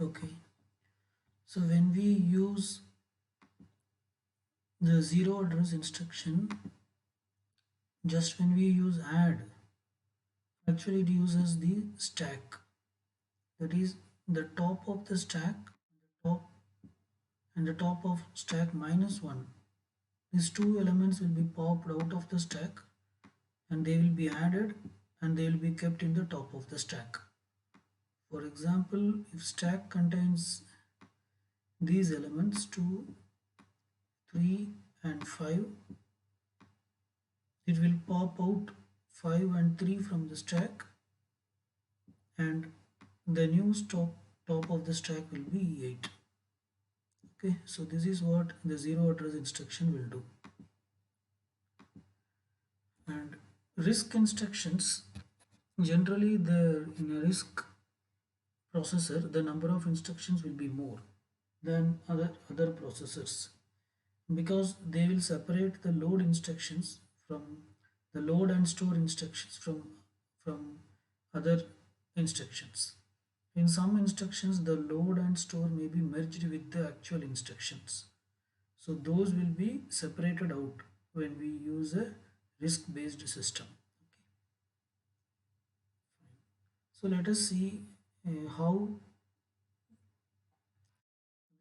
Okay, so when we use the zero address instruction, just when we use add, actually it uses the stack, that is the top of the stack, the top and the top of stack minus 1. These two elements will be popped out of the stack and they will be added and they will be kept in the top of the stack. For example, if stack contains these elements 2, 3 and 5, it will pop out 5 and 3 from the stack and the new top of the stack will be 8. Okay, so this is what the zero address instruction will do. And RISC instructions, generally in a RISC processor the number of instructions will be more than other processors, because they will separate the load instructions from the load and store instructions from other instructions. In some instructions the load and store may be merged with the actual instructions, so those will be separated out when we use a RISC based system. So let us see how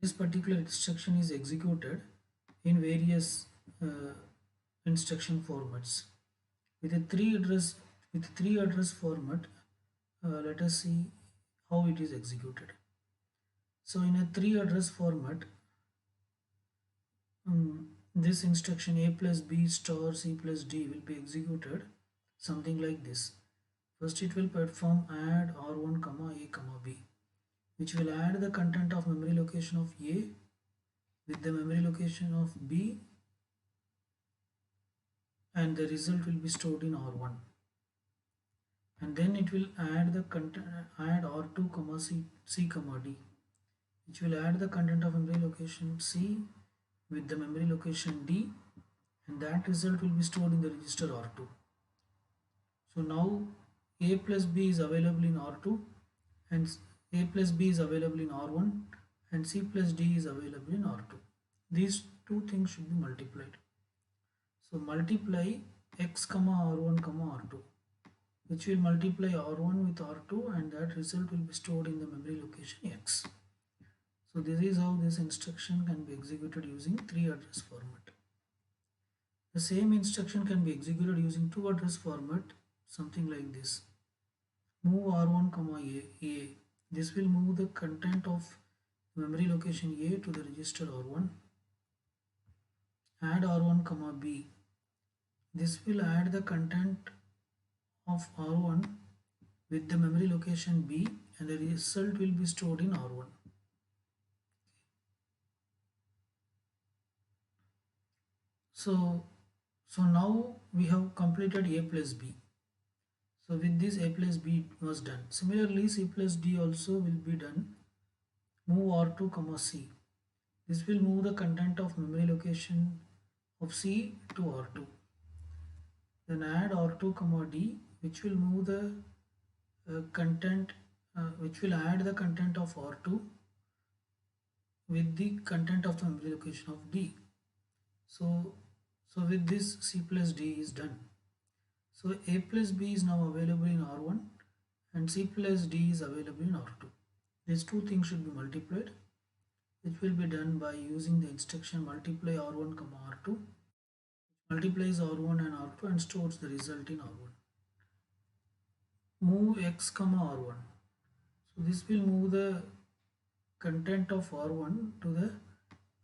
this particular instruction is executed in various uh, instruction formats. With a three address format, let us see how it is executed. So in a three address format, this instruction a plus b star c plus d will be executed something like this. First it will perform add r1 comma a comma b, which will add the content of memory location of a with the memory location of b, and the result will be stored in r1. And then it will add the content, add r2 comma c comma d, which will add the content of memory location c with the memory location d, and that result will be stored in the register r2. So now a plus b is available in r2 and a plus b is available in r1 and c plus d is available in r2. These two things should be multiplied. So multiply x comma r1 comma r2, which will multiply r1 with r2, and that result will be stored in the memory location x. So this is how this instruction can be executed using three address format. The same instruction can be executed using two address format, something like this. Move r1 comma a. This will move the content of memory location a to the register r1. Add r1 comma b. This will add the content of r1 with the memory location b, and the result will be stored in r1. So now we have completed a plus b. So with this a plus b was done. Similarly c plus d also will be done. Move r2 comma c. This will move the content of memory location of c to r2. Then add r2 comma d, which will move the which will add the content of r2 with the content of the memory location of d. So with this c plus d is done. So a plus b is now available in r1 and c plus d is available in r2. These two things should be multiplied, which will be done by using the instruction multiply r1 comma r2, which multiplies r1 and r2 and stores the result in r1. Move x comma r1. So this will move the content of r1 to the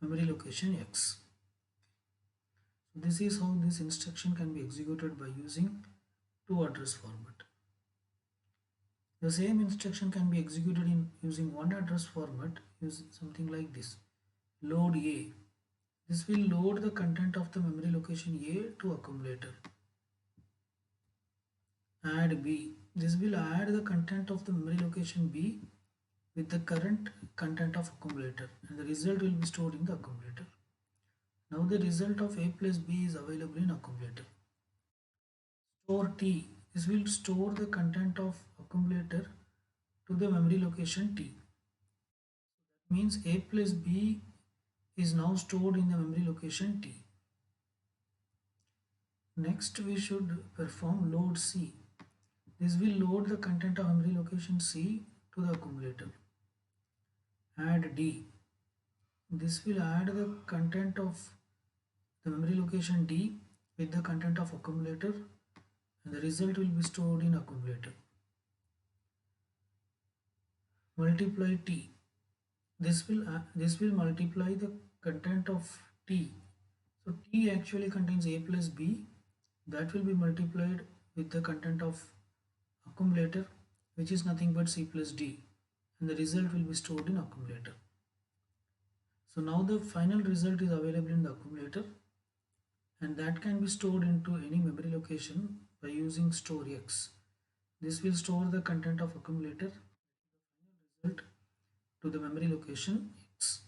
memory location x. So this is how this instruction can be executed by using two address format. The same instruction can be executed in using one address format, use something like this. Load A. This will load the content of the memory location A to accumulator. Add B. This will add the content of the memory location B with the current content of accumulator, and the result will be stored in the accumulator. Now the result of A plus B is available in accumulator. Store T. This will store the content of accumulator to the memory location T. means a plus b is now stored in the memory location t. Next we should perform load C. This will load the content of memory location C to the accumulator. Add D. This will add the content of the memory location D with the content of accumulator, and the result will be stored in accumulator. Multiply T. This will multiply the content of T. So T actually contains A plus B, that will be multiplied with the content of accumulator, which is nothing but C plus D, and the result will be stored in accumulator. So now the final result is available in the accumulator, and that can be stored into any memory location by using store X. This will store the content of accumulator result to the memory location X.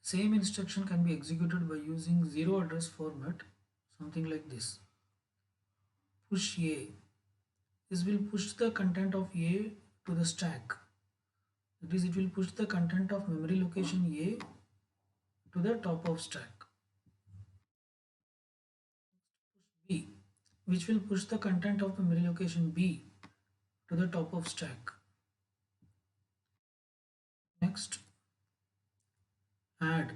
Same instruction can be executed by using zero address format, something like this. Push A. This will push the content of A to the stack. That is, it will push the content of memory location A to the top of stack. B, which will push the content of memory location B to the top of stack. Next, add.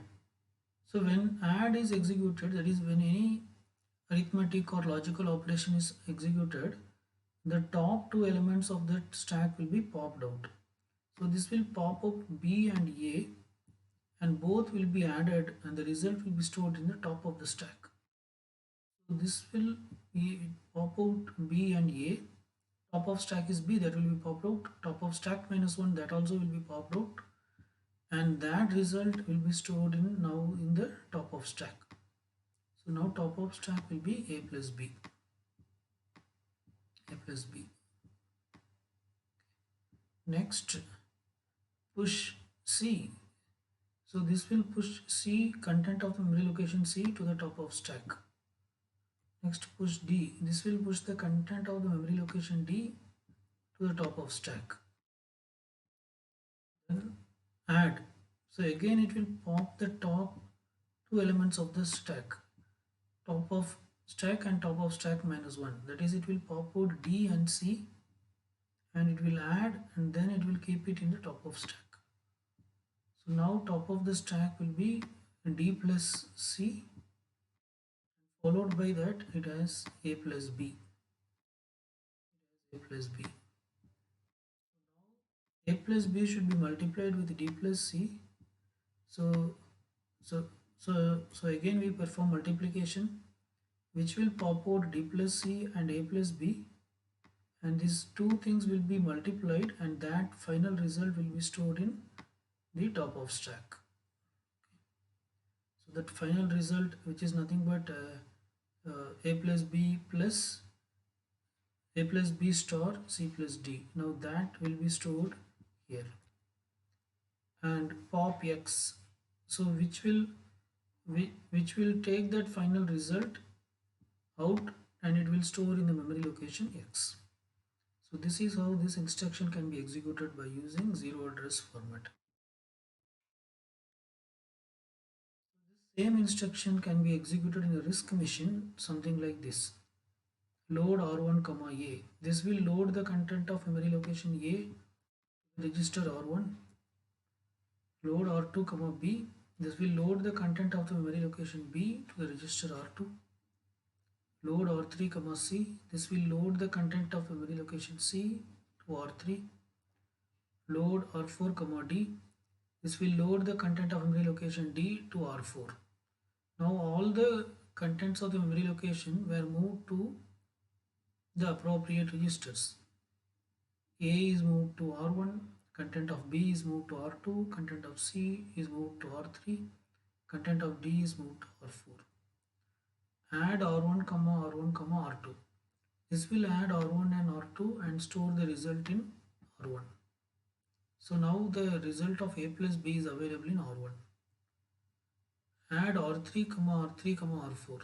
So when add is executed, that is when any arithmetic or logical operation is executed, the top two elements of that stack will be popped out. So this will pop up B and A, and both will be added, and the result will be stored in the top of the stack. So this will be pop out B and A. Top of stack is B, that will be popped out. Top of stack minus 1, that also will be popped out, and that result will be stored in now in the top of stack. So now top of stack will be A plus B. A plus B. Next, push C. So this will push C, content of the memory location C, to the top of stack. Next, push D. This will push the content of the memory location D to the top of stack. Then add. So again it will pop the top two elements of the stack. Top of stack and top of stack minus 1. That is, it will pop out D and C, and it will add, and then it will keep it in the top of stack. So now top of the stack will be D plus C, followed by that it has A plus B. A plus B. A plus B should be multiplied with D plus C. So again we perform multiplication, which will pop out D plus C and A plus B, and these two things will be multiplied, and that final result will be stored in the top of stack. So that final result, which is nothing but A plus B plus A plus B star C plus D, now that will be stored here. And pop X, so which will take that final result out, and it will store in the memory location X. So this is how this instruction can be executed by using zero address format. Same instruction can be executed in a RISC machine, something like this. Load R1 comma A. This will load the content of memory location A register R1. Load R2 comma B. This will load the content of the memory location B to the register R2. Load R3 comma C. This will load the content of memory location C to R3. Load R4 comma D. This will load the content of memory location D to R4. Now all the contents of the memory location were moved to the appropriate registers. A is moved to R1, content of B is moved to R2, content of C is moved to R3, content of D is moved to R4. Add R1 comma R1 comma R2. This will add R1 and R2 and store the result in R1. So now the result of A plus B is available in R1. Add R3 comma R3 comma R4.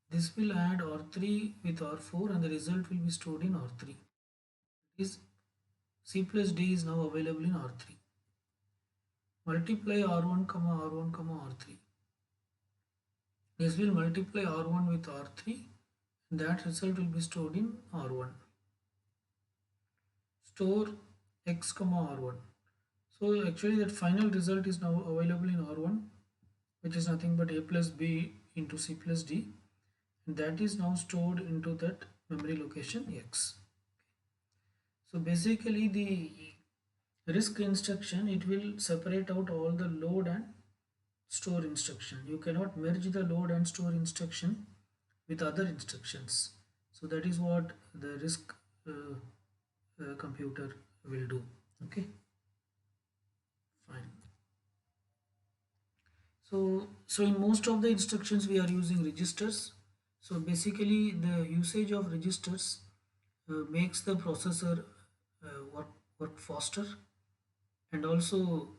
This will add R3 with R4, and the result will be stored in R3. It is C plus D is now available in R3. Multiply R1 comma R1 comma R3. This will multiply R1 with R3. That result will be stored in R1. Store X comma R1. So actually that final result is now available in R1, which is nothing but A plus B into C plus D, and that is now stored into that memory location X. So basically the RISC instruction, it will separate out all the load and store instruction. You cannot merge the load and store instruction with other instructions. So that is what the RISC computer will do. Okay, fine. So in most of the instructions we are using registers. So basically the usage of registers makes the processor work faster, and also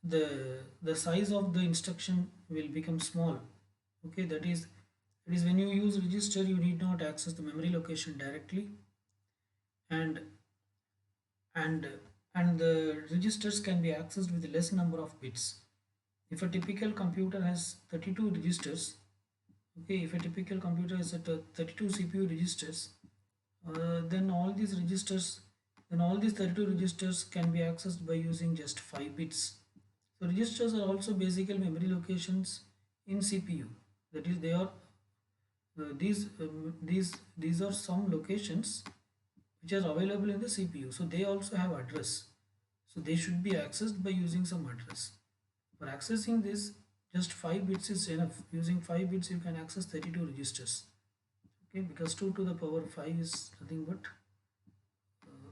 the size of the instruction will become small. Okay, that is when you use register, you need not access the memory location directly, and and and the registers can be accessed with less number of bits. If a typical computer has 32 registers, okay, if a typical computer has 32 CPU registers, then all these 32 registers can be accessed by using just 5 bits. So registers are also basic memory locations in CPU. That is, they are these are some locations which are available in the CPU. So they also have address. So they should be accessed by using some address. For accessing this, just 5 bits is enough. Using 5 bits, you can access 32 registers. Okay, because 2 to the power 5 is nothing but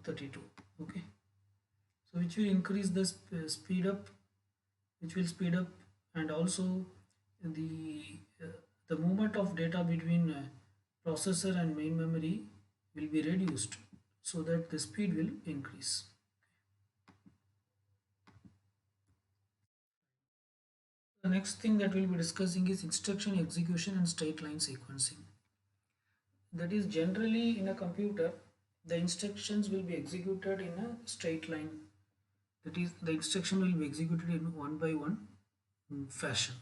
32. Okay, so which will increase the speed up, which will speed up, and also the uh, the movement of data between processor and main memory will be reduced, so that the speed will increase. The next thing that we'll be discussing is instruction execution and straight line sequencing. That is, generally in a computer, the instructions will be executed in a straight line. That is, the instruction will be executed in one by one fashion.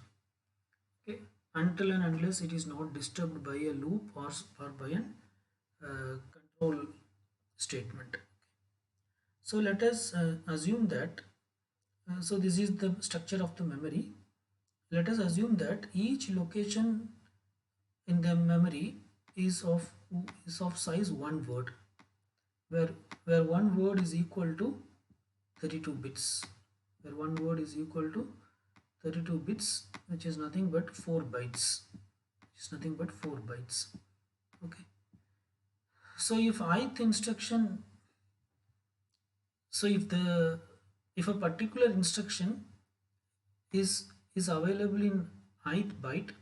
Okay, until and unless it is not disturbed by a loop or by an control statement. So let us assume that, so this is the structure of the memory. Let us assume that each location in the memory is of size one word, where one word is equal to 32 bits, where one word is equal to 32 bits, which is nothing but 4 bytes. It's nothing but 4 bytes. Okay, so if ith instruction, so if a particular instruction is available in ith byte,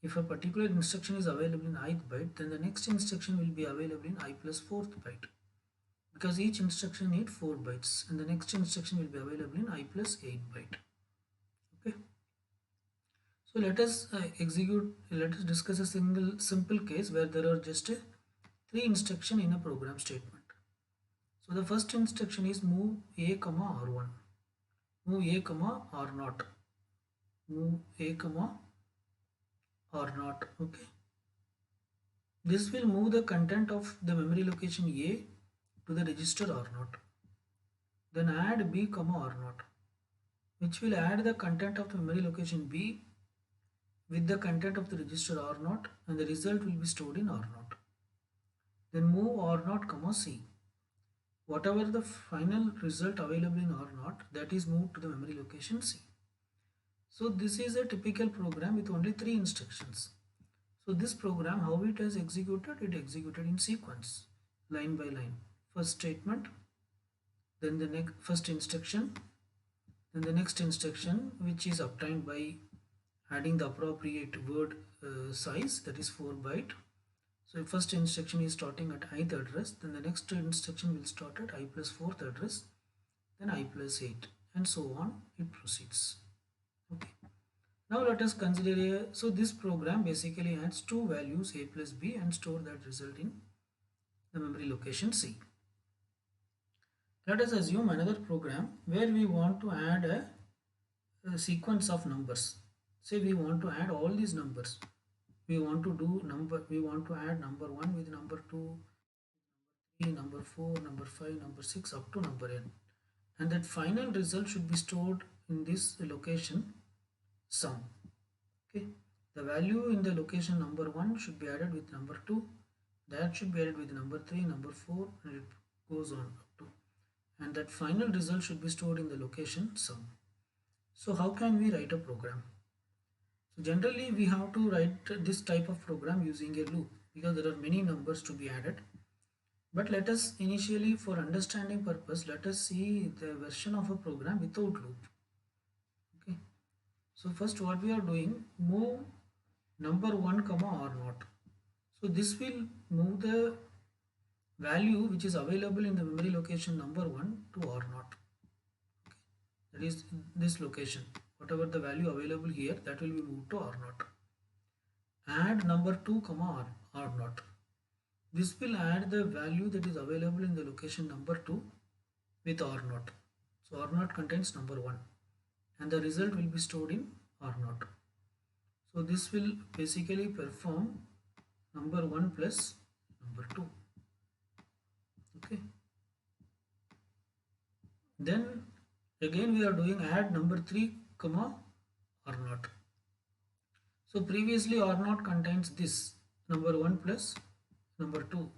if a particular instruction is available in ith byte, then the next instruction will be available in I plus 4th byte, because each instruction needs 4 bytes, and the next instruction will be available in I plus 8 byte. Okay, so let us discuss a simple case where there are just 3 instruction in a program statement. So the first instruction is move a comma r1, move a comma r0, move a comma r0. Okay, this will move the content of the memory location a to the register r0. Then add b comma r0, which will add the content of the memory location b with the content of the register r0, and the result will be stored in r0. Then move r0 comma c. Whatever the final result available in r0, that is moved to the memory location c. So this is a typical program with only 3 instructions. So this program, how it is executed? It executed in sequence, line by line. First statement, then the next first instruction, then the next instruction, which is obtained by adding the appropriate word size, that is 4 byte. So first instruction is starting at ith address, then the next instruction will start at I plus 4th address, then I plus 8, and so on it proceeds. Okay. Now let us consider so this program basically adds two values a plus b and store that result in the memory location C. Let us assume another program where we want to add a sequence of numbers. Say we want to add all these numbers. We want to do number. We want to add number 1 with number 2, 3, number 4, number 5, number 6 up to number n. And that final result should be stored in this location sum. Okay, the value in the location number 1 should be added with number 2, that should be added with number 3, number 4, and it goes on up to, and that final result should be stored in the location sum. So how can we write a program? So generally we have to write this type of program using a loop, because there are many numbers to be added. But let us initially, for understanding purpose, let us see the version of a program without loop. Okay, so first what we are doing, move number 1 comma or not. So this will move the value which is available in the memory location number 1 to or not. Okay, that is this location, whatever the value available here, that will be moved to or not. Add number 2 comma or not. This will add the value that is available in the location number 2 with or not. So or not contains number 1 and the result will be stored in or not. So this will basically perform number 1 plus number 2. Okay. Then again we are doing add number 3 comma or not. So previously or not contains this number 1 plus number 2.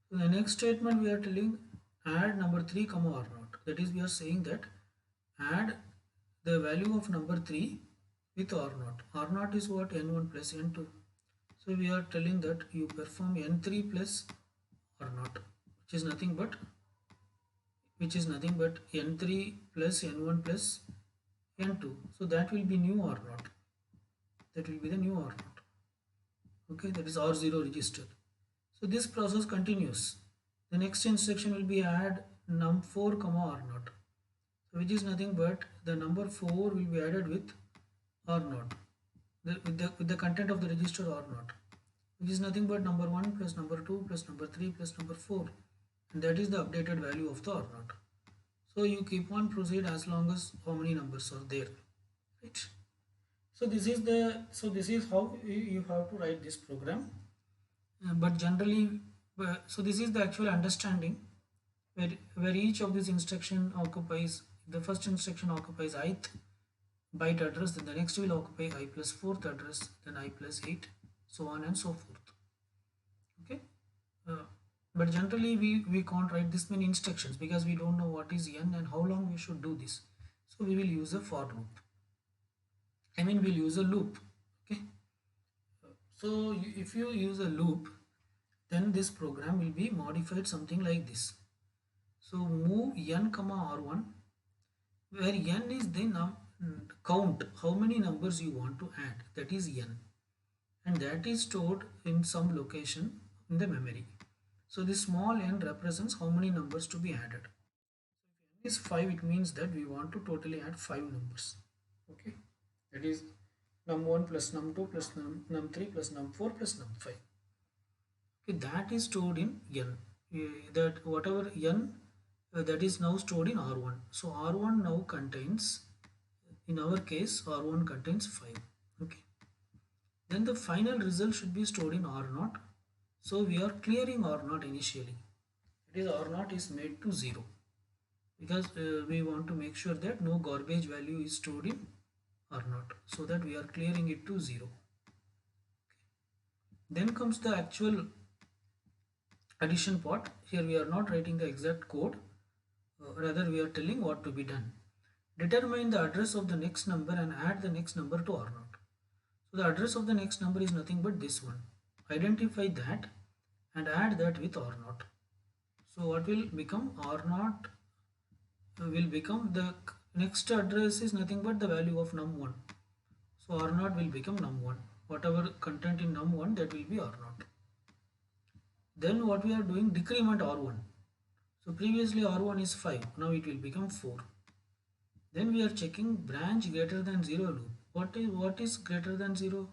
So the next statement we are telling add number 3 comma or not. That is, we are saying that add the value of number 3 with or not. Or not is what? N1 plus N2. So we are telling that you perform N3 plus or not, which is nothing but N3 plus N1 plus N2. So that will be new or not. That will be the new or not. Okay, that is R0 register. So this process continues. The next instruction will be add num4 comma or not. So which is nothing but the number 4 will be added with or not, with the content of the register or not, which is nothing but number 1 plus number 2 plus number 3 plus number 4, and that is the updated value of the or not. So you keep on proceed as long as how many numbers are there, right? So this is how you have to write this program. But generally, so this is the actual understanding where each of these instruction occupies, the first instruction occupies ith byte address, then the next will occupy I plus 4th address, then I plus 8, so on and so forth. Okay, but generally we can't write this many instructions because we don't know what is n and how long we should do this. So we will use a for loop. We'll use a loop. Okay, so if you use a loop, then this program will be modified something like this. So move n comma r1, where n is the count how many numbers you want to add, that is n, and that is stored in some location in the memory. So this small n represents how many numbers to be added. So if n is 5, it means that we want to totally add 5 numbers. Okay, that is num1 plus num2 plus num3 plus num4 plus num5. Okay, that is stored in n. That whatever n that is now stored in R1. So R1 now contains, in our case, R1 contains 5. Okay. Then the final result should be stored in R0. So we are clearing R0 initially. It is R0 is made to 0 because we want to make sure that no garbage value is stored in R0. So that we are clearing it to 0. Okay. Then comes the actual addition part. Here we are not writing the exact code. Rather we are telling what to be done. Determine the address of the next number and add the next number to R0. So the address of the next number is nothing but this one. Identify that and add that with R0. So what will become? R0 will become, the next address is nothing but the value of num1. So R0 will become num1. Whatever content in num1, that will be R0. Then what we are doing? Decrement R1. So previously R1 is 5, now it will become 4. Then we are checking branch greater than 0 loop. What is greater than 0?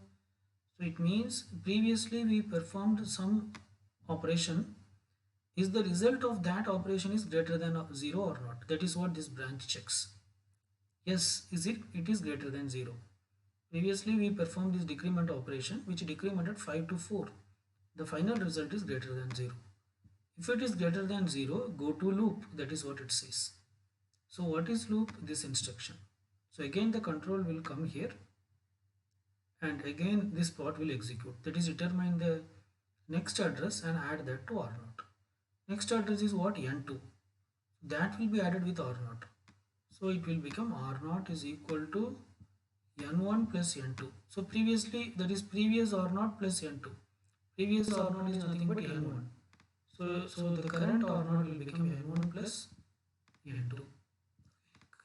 So it means previously we performed some operation is the result of that operation is greater than 0 or not. That is what this branch checks. Yes, it is greater than 0. Previously we performed this decrement operation which decremented 5 to 4. The final result is greater than 0. If it is greater than 0, go to loop. That is what it says. So what is loop? This instruction. So again the control will come here and again this plot will execute. That is, determine the next address and add that to R0. Next address is what? N2. That will be added with R0. So it will become R0 is equal to N1 plus N2. So previously, that is previous R0 plus N2. Previous R0 is nothing but N1. So the current R0 will become N1 plus N2.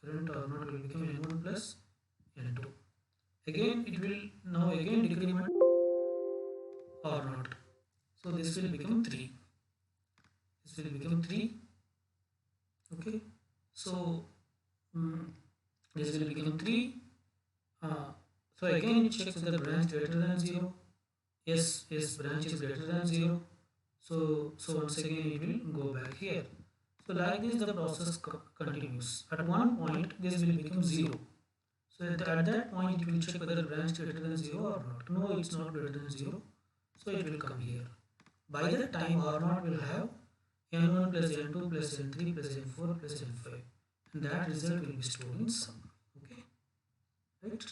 Current R0 will become N1 plus N2. Again, it will now again decrement R0. So this will become 3. This will become 3. Okay. So this will become 3. So again it checks whether branch greater than 0. Yes, branch is greater than 0. So once again it will go back here. So like this the process continues. At one point this will become 0. So at that point it will check whether branch greater than 0 or not. No, it's not greater than 0. So it will come here. By that time R0 will have N1 plus N2 plus N3 plus N4 plus N5. And that result will be stored in sum. Okay. Right.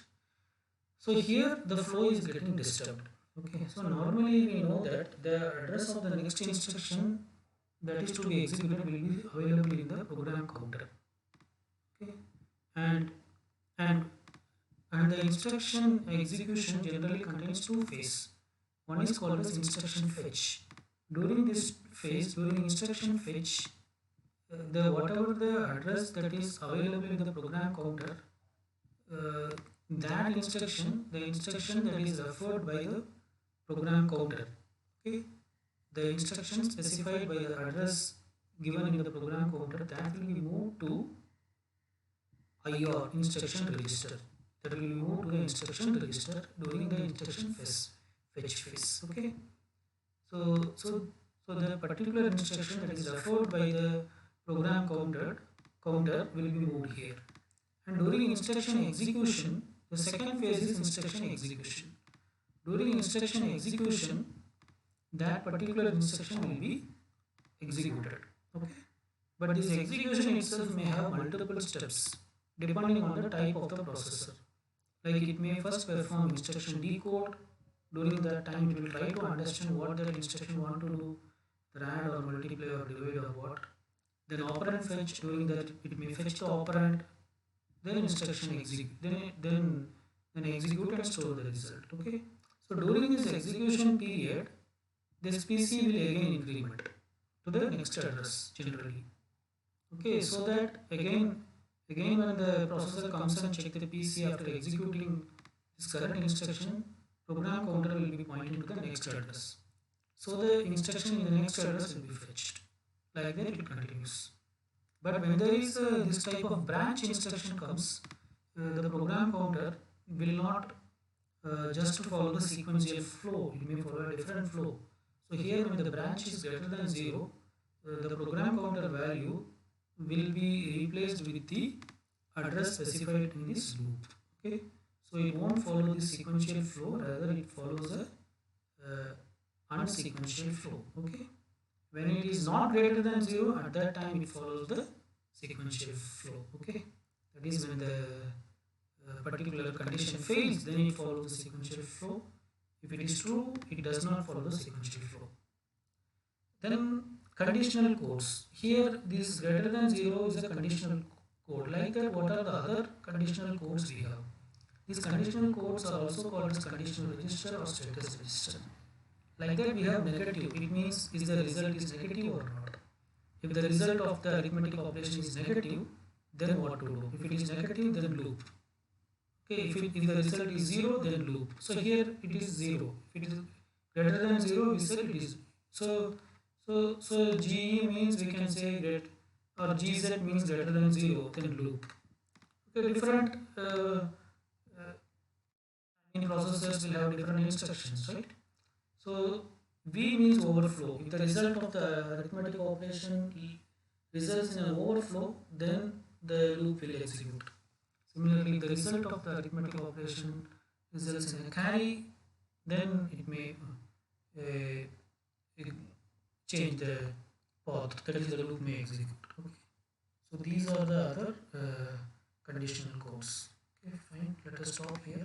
So here the flow is getting disturbed. Okay, so normally we know that the address of the next instruction that is to be executed will be available in the program counter. Okay, and the instruction execution generally contains two phases. One is called as instruction fetch. During this phase, during instruction fetch, the whatever the address that is available in the program counter, that instruction, the instruction that is referred by the program counter, okay, the instruction specified by the address given in the program counter, that will be moved to IR, instruction register. That will be moved to the instruction register during the instruction fetch phase. Okay, so the particular instruction that is referred by the program counter will be moved here. And during instruction execution, the second phase is instruction execution. During instruction execution, that particular instruction will be executed. Okay, but this execution itself may have multiple steps depending on the type of the processor. Like it may first perform instruction decode. During that time it will try to understand what that instruction want to do, the add or multiply or divide or what. Then operand fetch. During that it may fetch the operand, then instruction execute, then execute and store the result. Okay, so during this execution period, this PC will again increment to the next address generally. Okay, so that again when the processor comes and check the PC after executing this current instruction, program counter will be pointing to the next address. So the instruction in the next address will be fetched. Like that it continues. But when there is this type of branch instruction comes, the program counter will not just follow the sequential flow. It may follow a different flow. So here when the branch is greater than 0, the program counter value will be replaced with the address specified in this loop. Okay, so it won't follow the sequential flow, rather it follows a unsequential flow. Okay, when it is not greater than 0, at that time it follows the sequential flow. Okay, that is when the particular condition fails, then it follows the sequential flow. If it is true, it does not follow the sequential flow. Then conditional codes. Here this greater than 0 is a conditional code. Like that, what are the other conditional codes we have? These conditional codes are also called as conditional register or status register. Like that we have negative. It means is the result is negative or not. If the result of the arithmetic operation is negative, then what to do? If it is negative, then loop. Okay, if the result is 0, then loop. So here it is 0. If it is greater than 0, we said it is. So GE means we can say great, or GZ means greater than 0, then loop. Okay, different in processors will have different instructions, right? So V means overflow. If the result of the arithmetic operation results in an overflow, then the loop will execute. Similarly, if the result of the arithmetic operation results in a carry, then it may uh, change the path, that is, the loop may execute. Okay. So these are the other conditional codes. Okay, fine. Let us stop here.